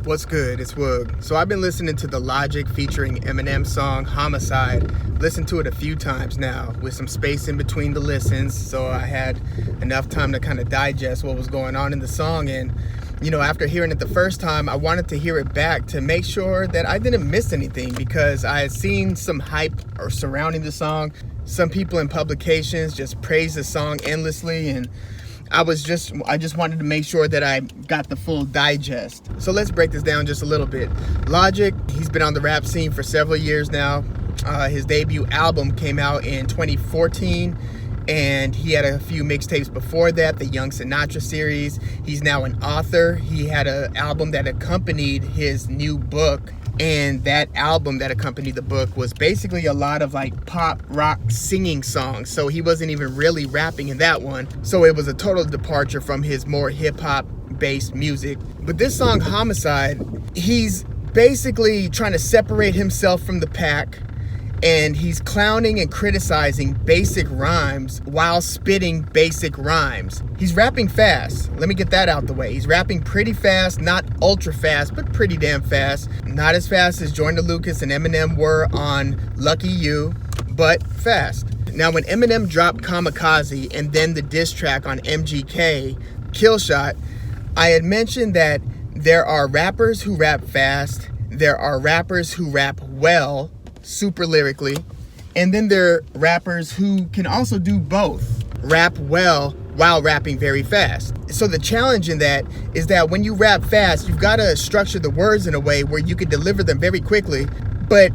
What's good? It's Woog. So I've been listening to the Logic featuring Eminem song Homicide. Listened to it a few times now with some space in between the listens, so I had enough time to kind of digest what was going on in the song. And after hearing it the first time, I wanted to hear it back to make sure that I didn't miss anything, because I had seen some hype surrounding the song. Some people in publications just praise the song endlessly, and I just wanted to make sure that I got the full digest. So let's break this down just a little bit. Logic, he's been on the rap scene for several years now. His debut album came out in 2014, and he had a few mixtapes before that, the Young Sinatra series. He's now an author. He had an album that accompanied his new book, and that album that accompanied the book was basically a lot of like pop rock singing songs. So he wasn't even really rapping in that one. So it was a total departure from his more hip hop based music. But this song Homicide, he's basically trying to separate himself from the pack, and he's clowning and criticizing basic rhymes while spitting basic rhymes. He's rapping fast. Let me get that out the way. He's rapping pretty fast, not ultra fast, but pretty damn fast. Not as fast as Joyner Lucas and Eminem were on Lucky You, but fast. Now, when Eminem dropped Kamikaze and then the diss track on MGK, Killshot, I had mentioned that there are rappers who rap fast, there are rappers who rap well, super lyrically, and then there are rappers who can also do both, rap well while rapping very fast. So the challenge in that is that when you rap fast, you've got to structure the words in a way where you can deliver them very quickly, but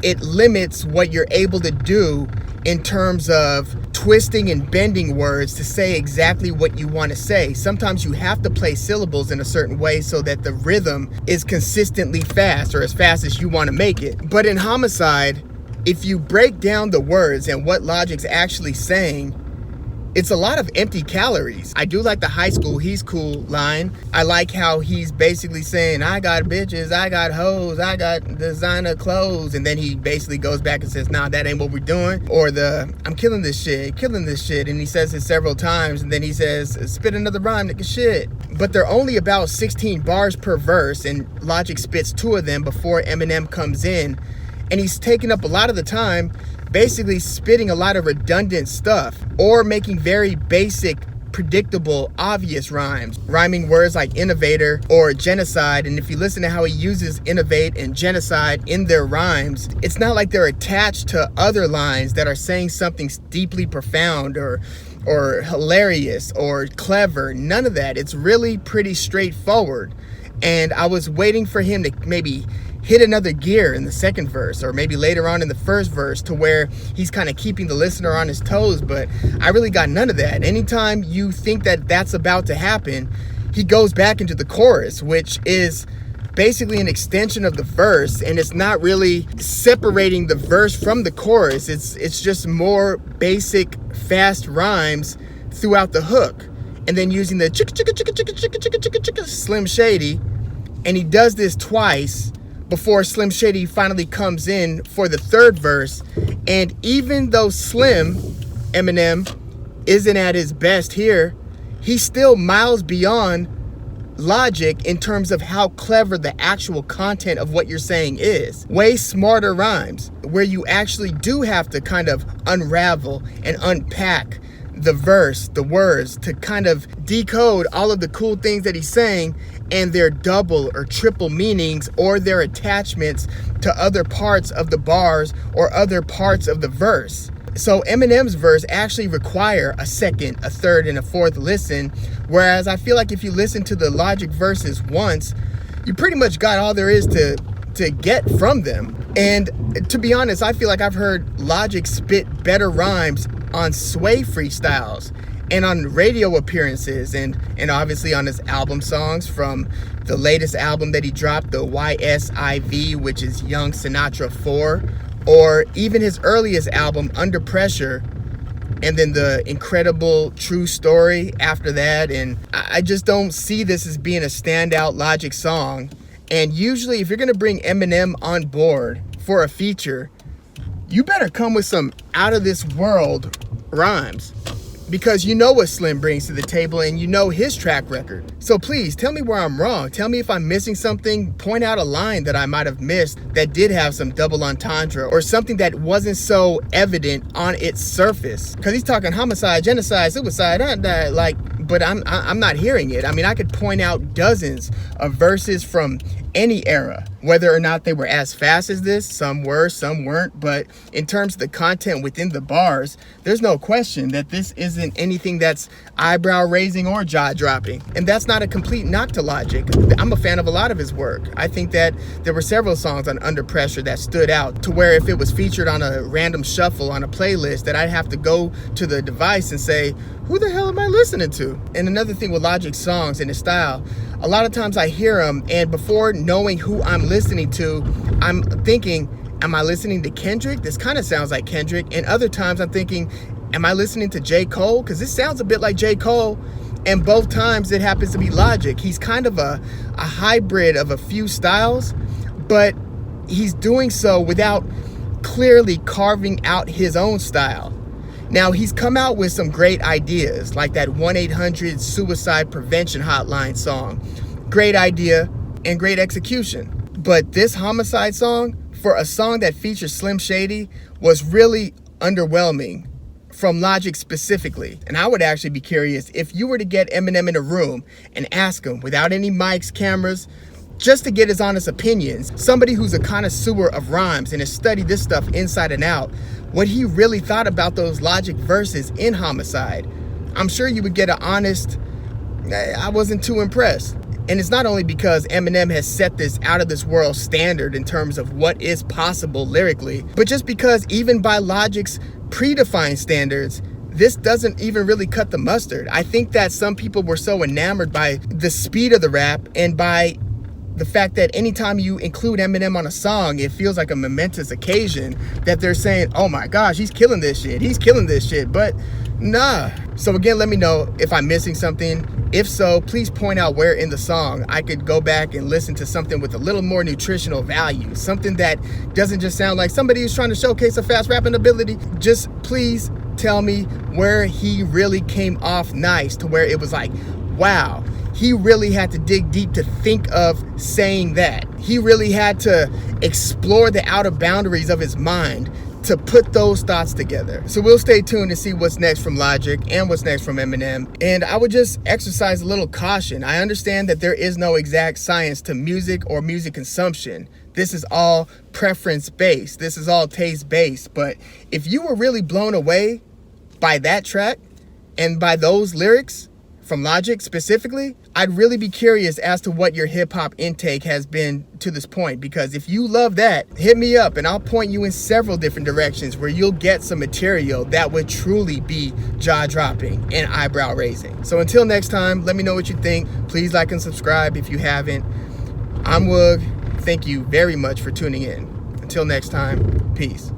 it limits what you're able to do in terms of twisting and bending words to say exactly what you want to say. Sometimes you have to play syllables in a certain way so that the rhythm is consistently fast, or as fast as you want to make it. But in Homicide, if you break down the words and what Logic's actually saying, it's a lot of empty calories. I do like the high school, he's cool line. I like how he's basically saying, I got bitches, I got hoes, I got designer clothes. And then he basically goes back and says, nah, that ain't what we're doing. Or I'm killing this shit. And he says it several times. And then he says, spit another rhyme, nigga, shit. But they're only about 16 bars per verse. And Logic spits 2 of them before Eminem comes in. And he's taking up a lot of the time basically spitting a lot of redundant stuff, or making very basic, predictable, obvious rhymes, rhyming words like innovator or genocide. And if you listen to how he uses innovate and genocide in their rhymes, it's not like they're attached to other lines that are saying something deeply profound or hilarious or clever. None of that. It's really pretty straightforward. And I was waiting for him to maybe hit another gear in the second verse, or maybe later on in the first verse, to where he's kind of keeping the listener on his toes, but I really got none of that. Anytime you think that that's about to happen, he goes back into the chorus, which is basically an extension of the verse, and it's not really separating the verse from the chorus. It's just more basic, fast rhymes throughout the hook, and then using the chicka chicka chicka chicka chicka chicka chicka chicka Slim Shady, and he does this twice before Slim Shady finally comes in for the third verse. And even though Eminem, isn't at his best here, he's still miles beyond Logic in terms of how clever the actual content of what you're saying is. Way smarter rhymes, where you actually do have to kind of unravel and unpack the verse, the words, to kind of decode all of the cool things that he's saying and their double or triple meanings, or their attachments to other parts of the bars or other parts of the verse. So Eminem's verse actually require a second, a third, and a fourth listen, whereas I feel like if you listen to the Logic verses once, you pretty much got all there is to get from them. And to be honest, I feel like I've heard Logic spit better rhymes on Sway freestyles and on radio appearances, and obviously on his album songs, from the latest album that he dropped, the YSIV, which is Young Sinatra 4, or even his earliest album, Under Pressure, and then the incredible True Story after that. And I just don't see this as being a standout Logic song. And usually if you're going to bring Eminem on board for a feature, you better come with some out of this world rhymes. because you know what Slim brings to the table and you know his track record. So please tell me where I'm wrong. Tell me if I'm missing something. Point out a line that I might have missed that did have some double entendre or something that wasn't so evident on its surface. Because he's talking homicide, genocide, suicide, but I'm not hearing it. I mean, I could point out dozens of verses from any era, whether or not they were as fast as this. Some were, some weren't, but in terms of the content within the bars, there's no question that this isn't anything that's eyebrow raising or jaw dropping. And that's not a complete knock to Logic. I'm a fan of a lot of his work. I think that there were several songs on Under Pressure that stood out to where if it was featured on a random shuffle on a playlist, that I'd have to go to the device and say, who the hell am I listening to? And another thing with Logic's songs and his style, a lot of times I hear them, and before knowing who I'm listening to, I'm thinking, am I listening to Kendrick? This kind of sounds like Kendrick. And other times I'm thinking, am I listening to J. Cole? Because this sounds a bit like J. Cole. And both times it happens to be Logic. He's kind of a hybrid of a few styles, but he's doing so without clearly carving out his own style. Now, he's come out with some great ideas, like that 1-800 suicide prevention hotline song. Great idea and great execution. But this Homicide song, for a song that features Slim Shady, was really underwhelming from Logic specifically. And I would actually be curious if you were to get Eminem in a room and ask him, without any mics, cameras, just to get his honest opinions, somebody who's a connoisseur of rhymes and has studied this stuff inside and out, what he really thought about those Logic verses in Homicide. I'm sure you would get an honest, I wasn't too impressed. And it's not only because Eminem has set this out of this world standard in terms of what is possible lyrically, but just because even by Logic's predefined standards, this doesn't even really cut the mustard. I think that some people were so enamored by the speed of the rap and by the fact that anytime you include Eminem on a song, it feels like a momentous occasion, that they're saying, oh my gosh, he's killing this shit. He's killing this shit. But nah. So again, let me know if I'm missing something. If so, please point out where in the song I could go back and listen to something with a little more nutritional value. Something that doesn't just sound like somebody who's trying to showcase a fast rapping ability. Just please tell me where he really came off nice, to where it was like, wow, he really had to dig deep to think of saying that. He really had to explore the outer boundaries of his mind to put those thoughts together. So we'll stay tuned to see what's next from Logic and what's next from Eminem. And I would just exercise a little caution. I understand that there is no exact science to music or music consumption. This is all preference based. This is all taste based. But if you were really blown away by that track and by those lyrics from Logic specifically, I'd really be curious as to what your hip hop intake has been to this point. Because if you love that, hit me up and I'll point you in several different directions where you'll get some material that would truly be jaw dropping and eyebrow raising. So until next time, let me know what you think. Please like and subscribe if you haven't. I'm Woog. Thank you very much for tuning in. Until next time, peace.